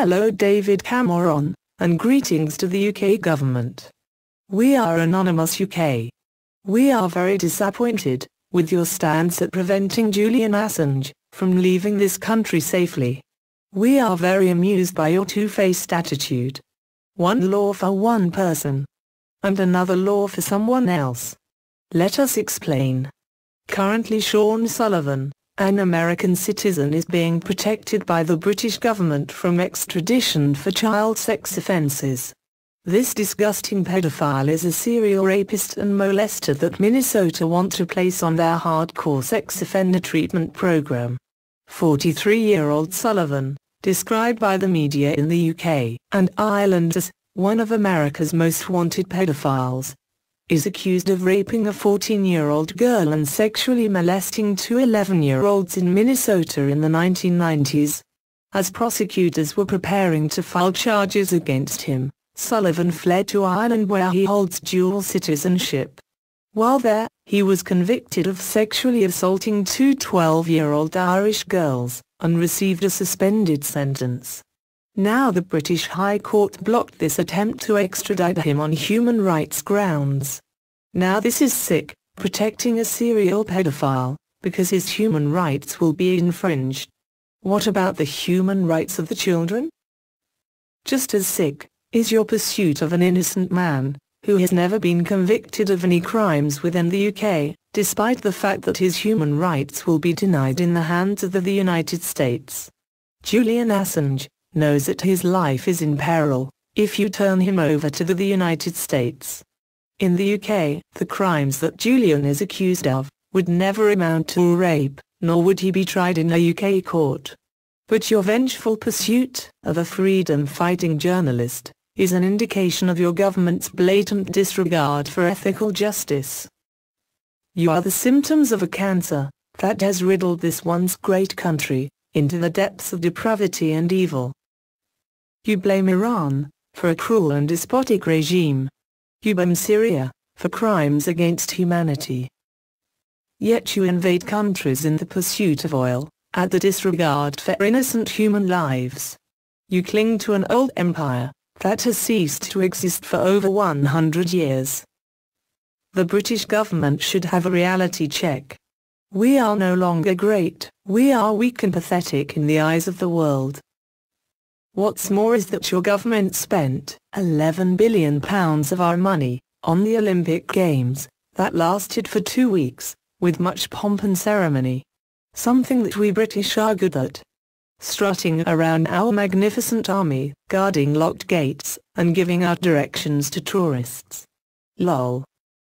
Hello David Cameron, and greetings to the UK government. We are Anonymous UK. We are very disappointed with your stance at preventing Julian Assange from leaving this country safely. We are very amused by your two-faced attitude. One law for one person, and another law for someone else. Let us explain. Currently Sean Sullivan, an American citizen, is being protected by the British government from extradition for child sex offences. This disgusting pedophile is a serial rapist and molester that Minnesota want to place on their hardcore sex offender treatment program. 43-year-old Sullivan, described by the media in the UK and Ireland as one of America's most wanted pedophiles, is accused of raping a 14-year-old girl and sexually molesting two 11-year-olds in Minnesota in the 1990s. As prosecutors were preparing to file charges against him, Sullivan fled to Ireland where he holds dual citizenship. While there, he was convicted of sexually assaulting two 12-year-old Irish girls, and received a suspended sentence. Now the British High Court blocked this attempt to extradite him on human rights grounds. Now this is sick, protecting a serial pedophile, because his human rights will be infringed. What about the human rights of the children? Just as sick is your pursuit of an innocent man, who has never been convicted of any crimes within the UK, despite the fact that his human rights will be denied in the hands of the United States. Julian Assange knows that his life is in peril if you turn him over to the United States. In the UK, the crimes that Julian is accused of would never amount to rape, nor would he be tried in a UK court. But your vengeful pursuit of a freedom-fighting journalist is an indication of your government's blatant disregard for ethical justice. You are the symptoms of a cancer that has riddled this once great country into the depths of depravity and evil. You blame Iran for a cruel and despotic regime. You blame Syria for crimes against humanity. Yet you invade countries in the pursuit of oil, at the disregard for innocent human lives. You cling to an old empire that has ceased to exist for over 100 years. The British government should have a reality check. We are no longer great, we are weak and pathetic in the eyes of the world. What's more is that your government spent £11 billion of our money on the Olympic Games that lasted for 2 weeks, with much pomp and ceremony. Something that we British are good at. Strutting around our magnificent army, guarding locked gates, and giving out directions to tourists. Lol.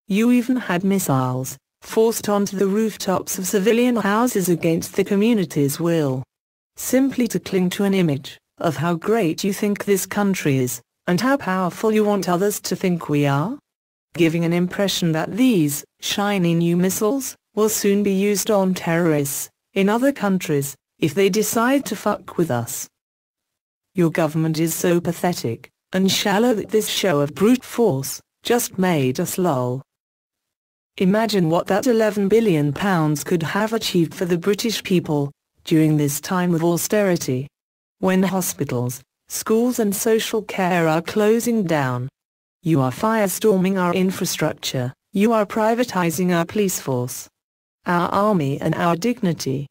You even had missiles forced onto the rooftops of civilian houses against the community's will. Simply to cling to an image of how great you think this country is, and how powerful you want others to think we are? Giving an impression that these shiny new missiles will soon be used on terrorists in other countries if they decide to fuck with us. Your government is so pathetic and shallow that this show of brute force just made us lol. Imagine what that £11 billion could have achieved for the British people during this time of austerity. When hospitals, schools and social care are closing down. You are firestorming our infrastructure, you are privatizing our police force, our army and our dignity.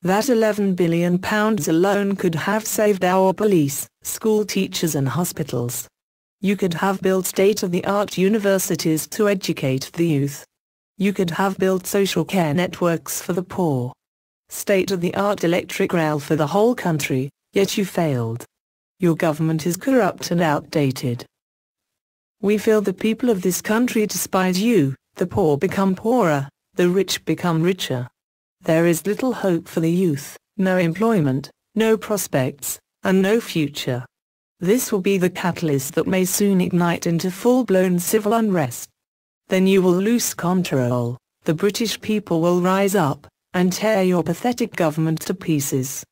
That £11 billion alone could have saved our police, school teachers and hospitals. You could have built state-of-the-art universities to educate the youth. You could have built social care networks for the poor. State-of-the-art electric rail for the whole country. Yet you failed. Your government is corrupt and outdated. We feel the people of this country despise you, the poor become poorer, the rich become richer. There is little hope for the youth, no employment, no prospects, and no future. This will be the catalyst that may soon ignite into full-blown civil unrest. Then you will lose control, the British people will rise up, and tear your pathetic government to pieces.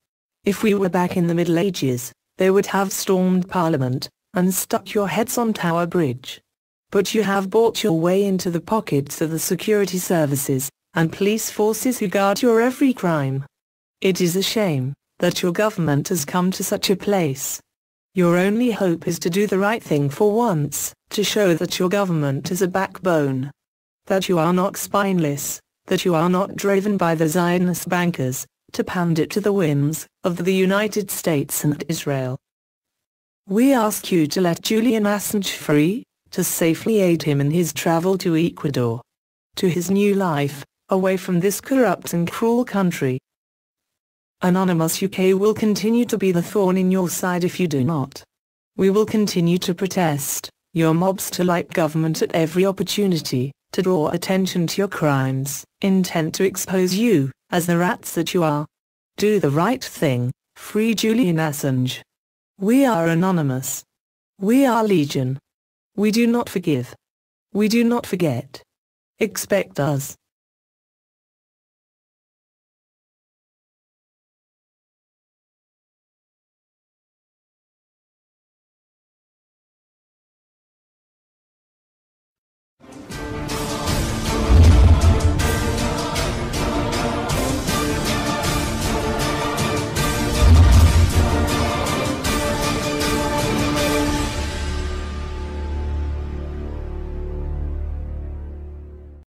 If we were back in the Middle Ages, they would have stormed Parliament, and stuck your heads on Tower Bridge. But you have bought your way into the pockets of the security services, and police forces who guard your every crime. It is a shame that your government has come to such a place. Your only hope is to do the right thing for once, to show that your government is a backbone. That you are not spineless, that you are not driven by the Zionist bankers, to pound it to the whims of the United States and Israel. We ask you to let Julian Assange free, to safely aid him in his travel to Ecuador, to his new life, away from this corrupt and cruel country. Anonymous UK will continue to be the thorn in your side if you do not. We will continue to protest your mobster-like government at every opportunity, to draw attention to your crimes, intent to expose you, as the rats that you are. Do the right thing, free Julian Assange. We are anonymous. We are legion. We do not forgive. We do not forget. Expect us.